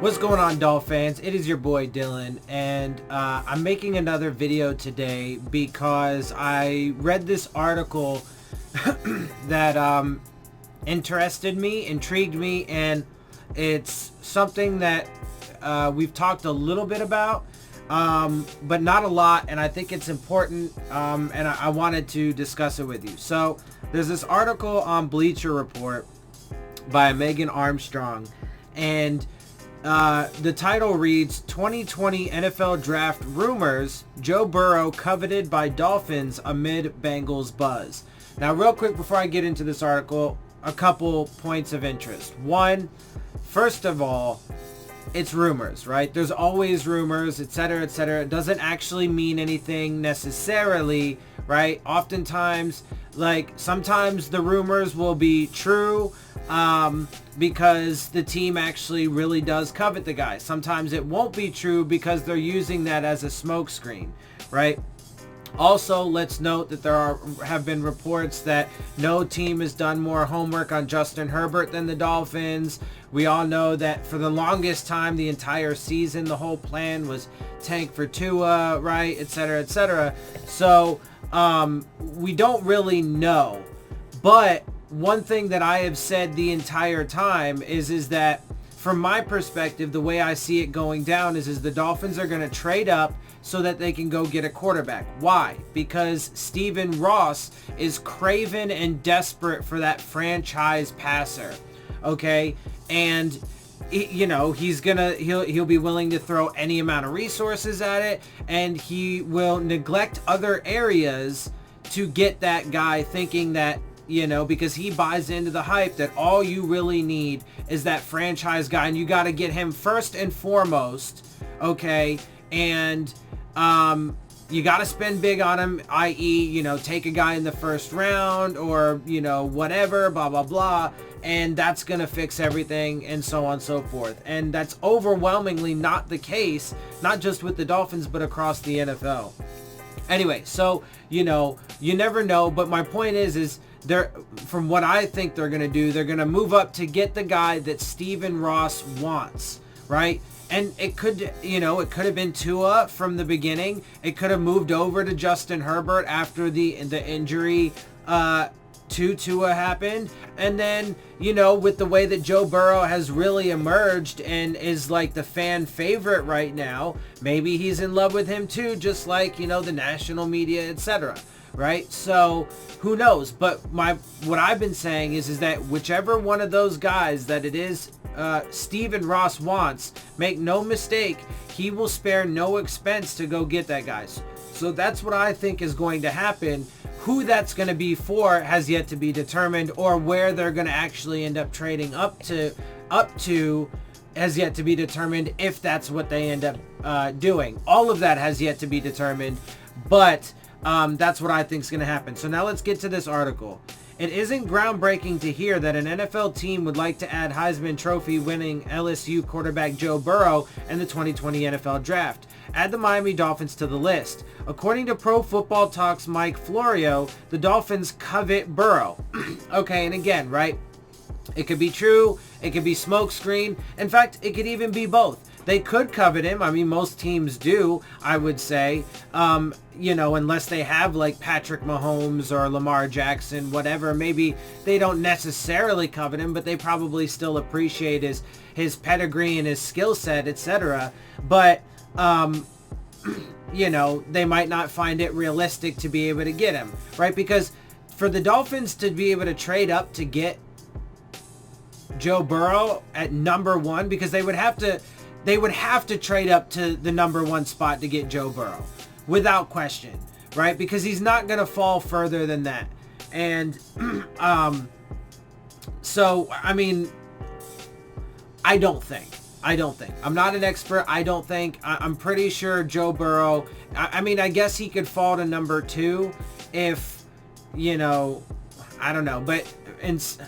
What's going on, Dolphins? It is your boy Dillon, and I'm making another video today because I read this article that interested me, intrigued me, and it's something that we've talked a little bit about, but not a lot, and I think it's important, and I wanted to discuss it with you. So there's this article on Bleacher Report by Megan Armstrong, and the title reads, 2020 NFL Draft Rumors, Joe Burrow coveted by Dolphins amid Bengals buzz. Now, real quick before I get into this article, a couple points of interest. One, first of all, it's rumors, right? There's always rumors, etc., etc. It doesn't actually mean anything necessarily, right? Oftentimes, like, sometimes the rumors will be true because the team actually really does covet the guy. Sometimes it won't be true because they're using that as a smokescreen, right? Also, let's note that there have been reports that no team has done more homework on Justin Herbert than the Dolphins. We all know that for the longest time, the entire season, the whole plan was tank for Tua, right, etc., etc. So we don't really know. But one thing that I have said the entire time is that from my perspective, the way I see it going down is the Dolphins are going to trade up so that they can go get a quarterback. Why? Because Stephen Ross is craven and desperate for that franchise passer. Okay? And you know, he'll be willing to throw any amount of resources at it, and he will neglect other areas to get that guy, thinking that, you know, because he buys into the hype that all you really need is that franchise guy, and you got to get him first and foremost, okay? And you got to spend big on him, i.e., you know, take a guy in the first round or, you know, whatever, blah, blah, blah, and that's going to fix everything, and so on and so forth. And that's overwhelmingly not the case, not just with the Dolphins, but across the NFL. Anyway, so, you know, you never know, but my point is they're, from what I think they're going to do, they're going to move up to get the guy that Stephen Ross wants, right? And it could, you know, it could have been Tua from the beginning. It could have moved over to Justin Herbert after the injury to Tua happened. And then, you know, with the way that Joe Burrow has really emerged and is like the fan favorite right now, maybe he's in love with him too, just like, you know, the national media, etc. Right? So who knows? But what I've been saying is that whichever one of those guys that it is Stephen Ross wants, make no mistake, he will spare no expense to go get that guy. So that's what I think is going to happen. Who that's going to be for has yet to be determined, or where they're going to actually end up trading up to has yet to be determined, if that's what they end up doing. All of that has yet to be determined, but that's what I think is going to happen. So now let's get to this article. It isn't groundbreaking to hear that an NFL team would like to add Heisman Trophy winning LSU quarterback Joe Burrow in the 2020 NFL Draft. Add the Miami Dolphins to the list. According to Pro Football Talk's Mike Florio, the Dolphins covet Burrow. Okay, and again, right? It could be true. It could be smokescreen. In fact, it could even be both. They could covet him. I mean, most teams do, I would say. You know, unless they have like Patrick Mahomes or Lamar Jackson, whatever. Maybe they don't necessarily covet him, but they probably still appreciate his pedigree and his skill set, etc. But, you know, they might not find it realistic to be able to get him, right? Because for the Dolphins to be able to trade up to get Joe Burrow at number one, because they would have to trade up to the number one spot to get Joe Burrow, without question, right? Because he's not going to fall further than that. And so, I mean, I don't think. I'm not an expert. I don't think. I'm pretty sure Joe Burrow, I mean, I guess he could fall to number two if, you know, I don't know. But,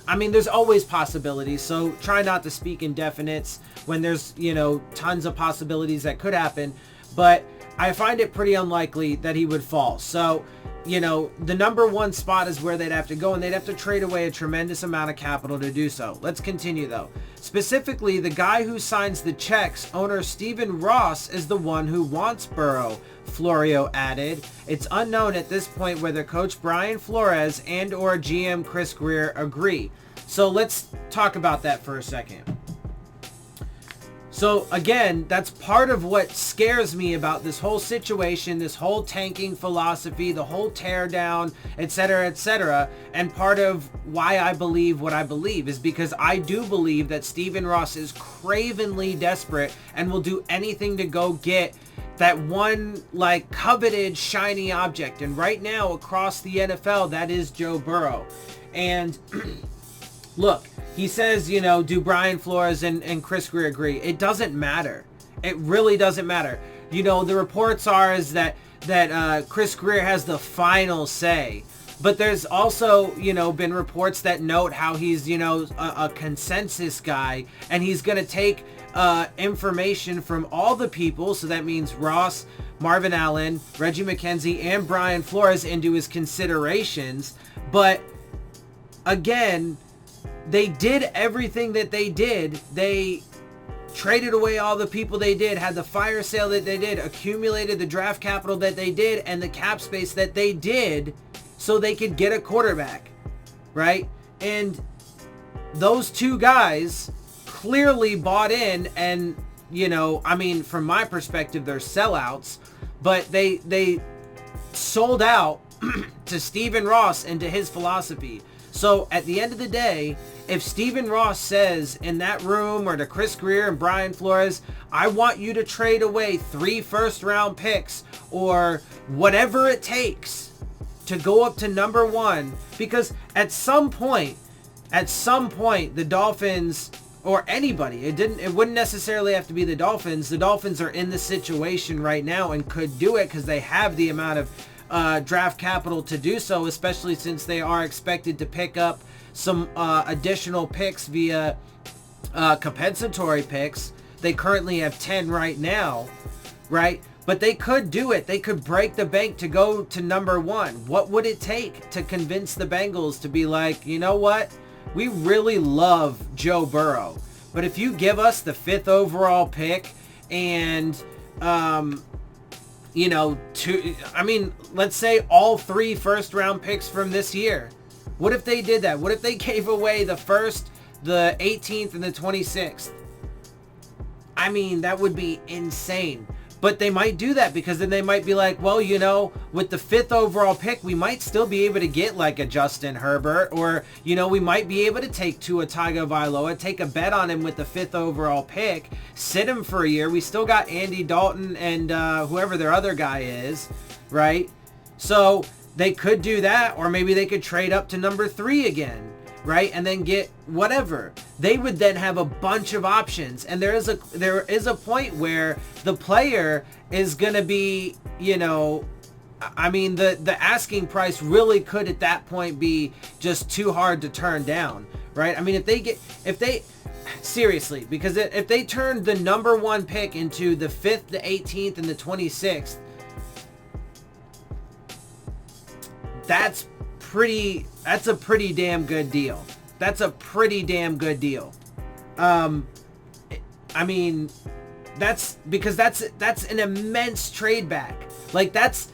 I mean, there's always possibilities. So try not to speak in definites when there's, you know, tons of possibilities that could happen. But I find it pretty unlikely that he would fall. So you know, the number one spot is where they'd have to go, and they'd have to trade away a tremendous amount of capital to do so. Let's continue though. Specifically, the guy who signs the checks, owner Stephen Ross, is the one who wants Burrow, Florio added. It's unknown at this point whether coach Brian Flores and or GM Chris Grier agree. So let's talk about that for a second. So again, that's part of what scares me about this whole situation, this whole tanking philosophy, the whole tear down, etc., and part of why I believe what I believe is because I do believe that Stephen Ross is cravenly desperate and will do anything to go get that one like coveted shiny object. And right now across the NFL, that is Joe Burrow. And look, he says, you know, do Brian Flores and Chris Grier agree? It doesn't matter. It really doesn't matter. You know, the reports are is that Chris Grier has the final say. But there's also, you know, been reports that note how he's, you know, a consensus guy, and he's going to take information from all the people. So that means Ross, Marvin Allen, Reggie McKenzie, and Brian Flores into his considerations. But again, they did everything that they did. They traded away all the people they did, had the fire sale that they did, accumulated the draft capital that they did, and the cap space that they did so they could get a quarterback, right? And those two guys clearly bought in, and, you know, I mean, from my perspective, they're sellouts, but they sold out to Stephen Ross and to his philosophy. So at the end of the day, if Stephen Ross says in that room or to Chris Grier and Brian Flores, I want you to trade away 3 first-round picks or whatever it takes to go up to number 1, because at some point, the Dolphins or anybody, it wouldn't necessarily have to be the Dolphins. The Dolphins are in the situation right now and could do it because they have the amount of draft capital to do so, especially since they are expected to pick up some additional picks via compensatory picks. They currently have 10 right now, right? But they could do it. They could break the bank to go to number 1. What would it take to convince the Bengals to be like, you know what? We really love Joe Burrow, but if you give us the 5th overall pick and you know, let's say all 3 first-round picks from this year. What if they did that? What if they gave away the 1st, the 18th, and the 26th? I mean, that would be insane. But they might do that because then they might be like, well, you know, with the 5th overall pick, we might still be able to get like a Justin Herbert, or, you know, we might be able to take Tua Tagovailoa, take a bet on him with the 5th overall pick, sit him for a year. We still got Andy Dalton and whoever their other guy is, right? So they could do that, or maybe they could trade up to number 3 again, right? And then get whatever. They would then have a bunch of options. And there is a point where the player is going to be, you know, I mean, the asking price really could at that point be just too hard to turn down, right? I mean, seriously, because if they turned the number 1 pick into the 5th, the 18th, and the 26th, that's a pretty damn good deal. That's a pretty damn good deal. I mean, that's because that's an immense trade back. Like that's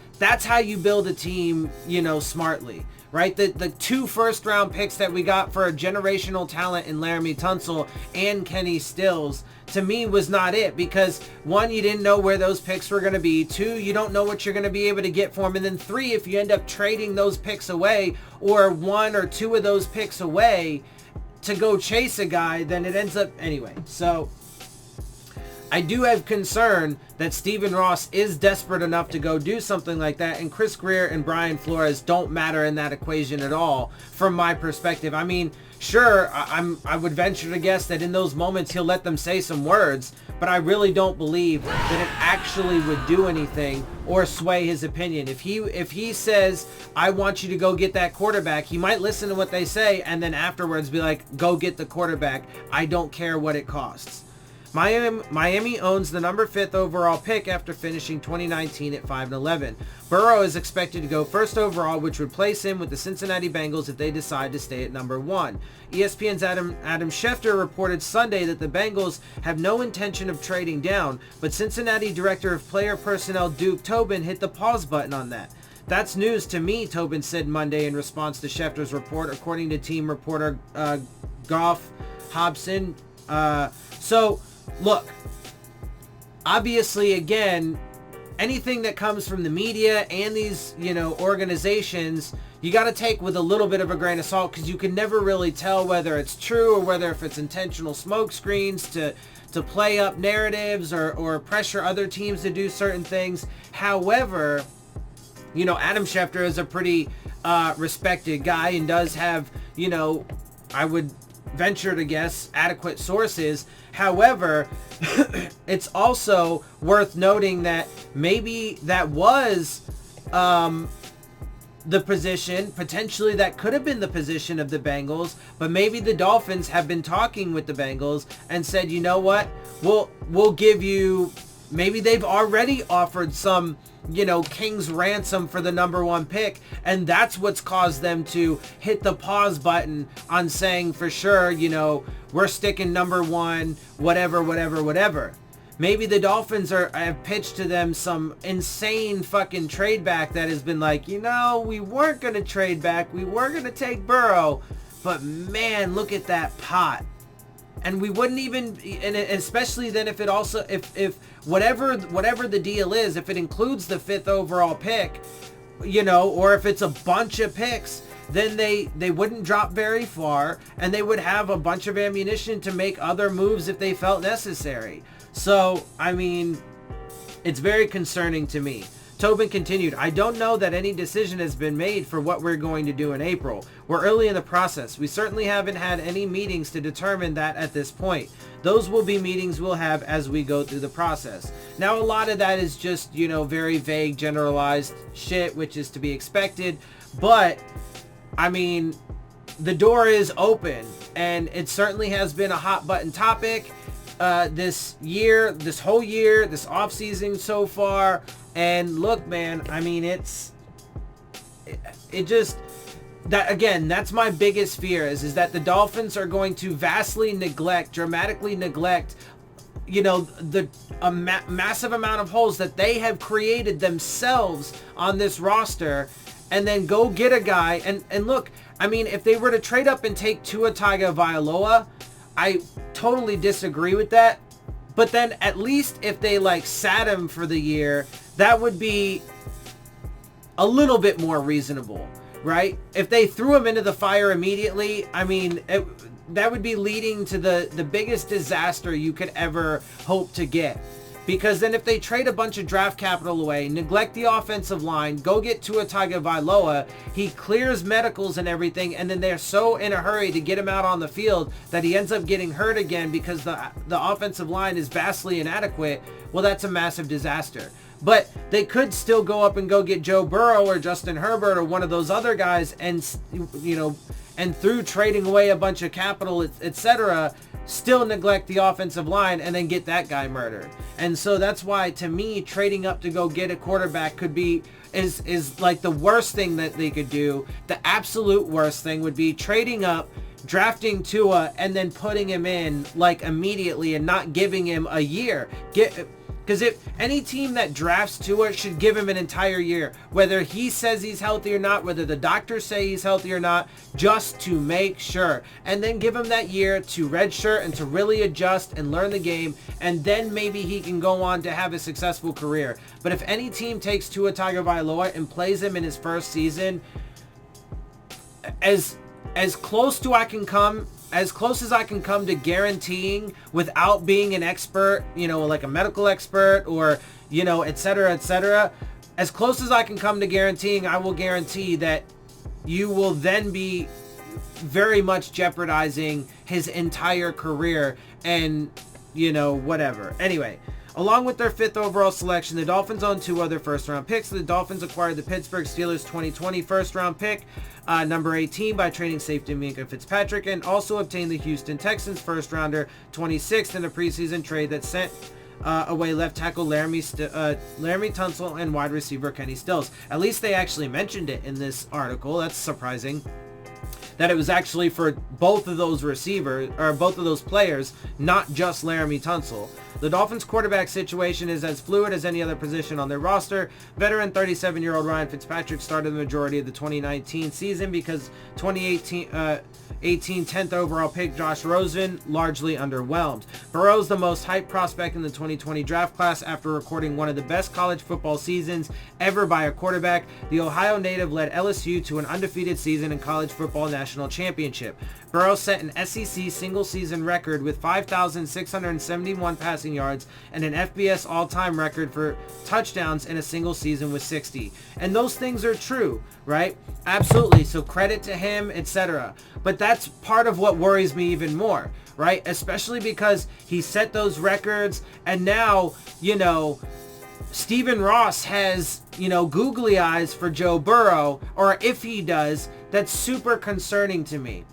how you build a team, you know, smartly, right? The 2 first-round picks that we got for a generational talent in Laramie Tunsil and Kenny Stills, to me, was not it, because 1, you didn't know where those picks were going to be. 2, you don't know what you're going to be able to get for them. And then 3, if you end up trading those picks away, or 1 or 2 of those picks away to go chase a guy, then it ends up anyway. So I do have concern that Stephen Ross is desperate enough to go do something like that, and Chris Grier and Brian Flores don't matter in that equation at all from my perspective. I mean, sure, I would venture to guess that in those moments he'll let them say some words, but I really don't believe that it actually would do anything or sway his opinion. If he says, I want you to go get that quarterback, he might listen to what they say and then afterwards be like, go get the quarterback. I don't care what it costs. Miami owns the number 5th overall pick after finishing 2019 at 5-11. Burrow is expected to go first overall, which would place him with the Cincinnati Bengals if they decide to stay at number 1. ESPN's Adam Schefter reported Sunday that the Bengals have no intention of trading down, but Cincinnati Director of Player Personnel Duke Tobin hit the pause button on that. That's news to me, Tobin said Monday in response to Schefter's report, according to team reporter Goff Hobson. So, look, obviously, again, anything that comes from the media and these, organizations, you got to take with a little bit of a grain of salt, because you can never really tell whether it's true or whether if it's intentional smoke screens to play up narratives or pressure other teams to do certain things. However, Adam Schefter is a pretty respected guy and does have, I would venture to guess, adequate sources. However, it's also worth noting that maybe that was the position, potentially that could have been the position of the Bengals, but maybe the Dolphins have been talking with the Bengals and said, you know what, we'll give you, maybe they've already offered some, king's ransom for the number 1 pick, and that's what's caused them to hit the pause button on saying for sure, we're sticking number 1, whatever. Maybe the Dolphins have pitched to them some insane fucking trade back that has been like, we weren't going to trade back, we were going to take Burrow, but man, look at that pot. And we wouldn't even, and especially then if it also, if whatever the deal is, if it includes the 5th overall pick, or if it's a bunch of picks, then they wouldn't drop very far, and they would have a bunch of ammunition to make other moves if they felt necessary. So, I mean, it's very concerning to me. Tobin continued, I don't know that any decision has been made for what we're going to do in April. We're early in the process. We certainly haven't had any meetings to determine that at this point. Those will be meetings we'll have as we go through the process. Now, a lot of that is just, very vague, generalized shit, which is to be expected. But, I mean, the door is open, and it certainly has been a hot button topic this whole year, this offseason so far. And look, man, I mean, it just, that again, that's my biggest fear is that the Dolphins are going to dramatically neglect, a massive amount of holes that they have created themselves on this roster, and then go get a guy. And look, I mean, if they were to trade up and take Tua Tagovailoa, I totally disagree with that. But then at least if they sat him for the year, that would be a little bit more reasonable, right? If they threw him into the fire immediately, I mean, that would be leading to the biggest disaster you could ever hope to get. Because then if they trade a bunch of draft capital away, neglect the offensive line, go get Tua Tagovailoa, he clears medicals and everything, and then they're so in a hurry to get him out on the field that he ends up getting hurt again because the offensive line is vastly inadequate, well, that's a massive disaster. But they could still go up and go get Joe Burrow or Justin Herbert or one of those other guys, and and through trading away a bunch of capital, etc., still neglect the offensive line and then get that guy murdered. And so that's why, to me, trading up to go get a quarterback is like the worst thing that they could do. The absolute worst thing would be trading up, drafting Tua, and then putting him in immediately and not giving him a year. Because if any team that drafts Tua should give him an entire year, whether he says he's healthy or not, whether the doctors say he's healthy or not, just to make sure. And then give him that year to redshirt and to really adjust and learn the game, and then maybe he can go on to have a successful career. But if any team takes Tua Tagovailoa and plays him in his first season, as close as I can come to guaranteeing, without being an expert, like a medical expert or, et cetera, as close as I can come to guaranteeing, I will guarantee that you will then be very much jeopardizing his entire career and, whatever. Anyway, Along with their 5th overall selection, the Dolphins own 2 other first-round picks. The Dolphins acquired the Pittsburgh Steelers 2020 first-round pick, number 18, by trading safety Minkah Fitzpatrick, and also obtained the Houston Texans first-rounder 26th in a preseason trade that sent away left tackle Laramie Tunsil and wide receiver Kenny Stills. At least they actually mentioned it in this article. That's surprising. That it was actually for both of those receivers, or both of those players, not just Laramie Tunsil. The Dolphins' quarterback situation is as fluid as any other position on their roster. Veteran 37-year-old Ryan Fitzpatrick started the majority of the 2019 season because 2018 10th overall pick Josh Rosen largely underwhelmed. Burrow's the most hyped prospect in the 2020 draft class after recording one of the best college football seasons ever by a quarterback. The Ohio native led LSU to an undefeated season in college football national championship. Burrow set an SEC single-season record with 5,671 passing yards and an FBS all-time record for touchdowns in a single season with 60. And those things are true, right? Absolutely. So credit to him, etc. But that's part of what worries me even more, right? Especially because he set those records, and now, Stephen Ross has, googly eyes for Joe Burrow, or if he does, that's super concerning to me.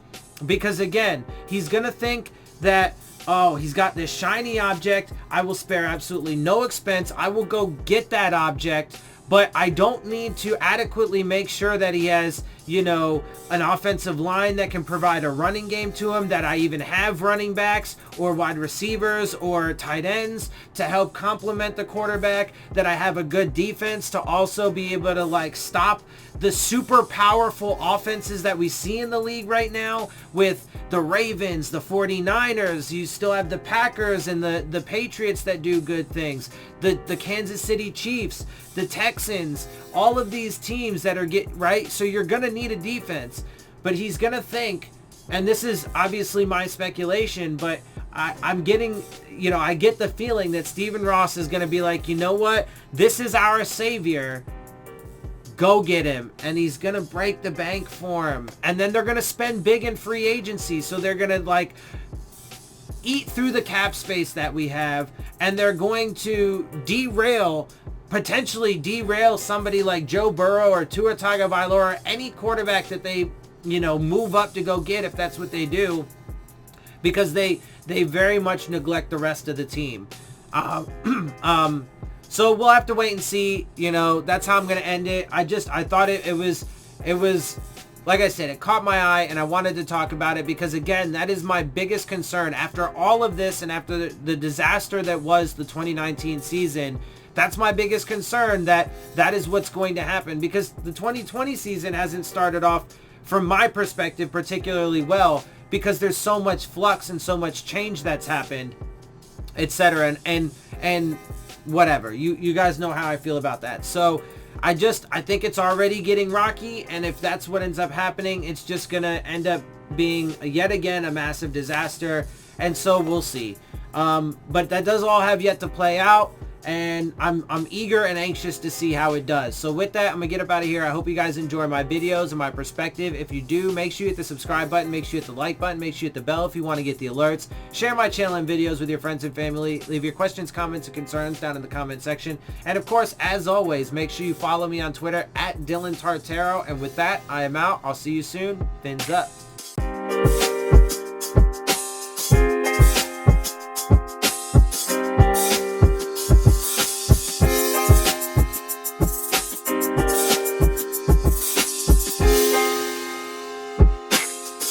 Because again, he's going to think that, oh, he's got this shiny object. I will spare absolutely no expense. I will go get that object, but I don't need to adequately make sure that he has, an offensive line that can provide a running game to him, that I even have running backs or wide receivers or tight ends to help complement the quarterback, that I have a good defense to also be able to stop the super powerful offenses that we see in the league right now with the Ravens, the 49ers. You still have the Packers and the Patriots that do good things. The Kansas City Chiefs, the Texans, all of these teams that are right. So you're going to need a defense, but he's going to think, and this is obviously my speculation, but I'm getting, I get the feeling that Stephen Ross is going to be like, you know what? This is our savior. Go get him. And he's going to break the bank for him. And then they're going to spend big in free agency. So they're going to eat through the cap space that we have. And they're going to potentially derail somebody like Joe Burrow or Tua Tagovailoa or any quarterback that they, move up to go get, if that's what they do. Because they very much neglect the rest of the team. So we'll have to wait and see. That's how I'm going to end it. I thought it was, like I said, it caught my eye, and I wanted to talk about it because, again, that is my biggest concern. After all of this and after the disaster that was the 2019 season, that's my biggest concern, that is what's going to happen, because the 2020 season hasn't started off, from my perspective, particularly well, because there's so much flux and so much change that's happened, etc. And whatever. You guys know how I feel about that. So I think it's already getting rocky, and if that's what ends up happening, it's just going to end up being yet again a massive disaster, and so we'll see. But that does all have yet to play out, and I'm eager and anxious to see how it does. So with that, I'm gonna get up out of here. I hope you guys enjoy my videos and my perspective. If you do, make sure you hit the subscribe button, make sure you hit the like button, make sure you hit the bell if you want to get the alerts. Share my channel and videos with your friends and family. Leave your questions, comments, and concerns down in the comment section. And of course, as always, make sure you follow me on Twitter at Dillon Tartaro. And with that, I am out. I'll see you soon. Fins up.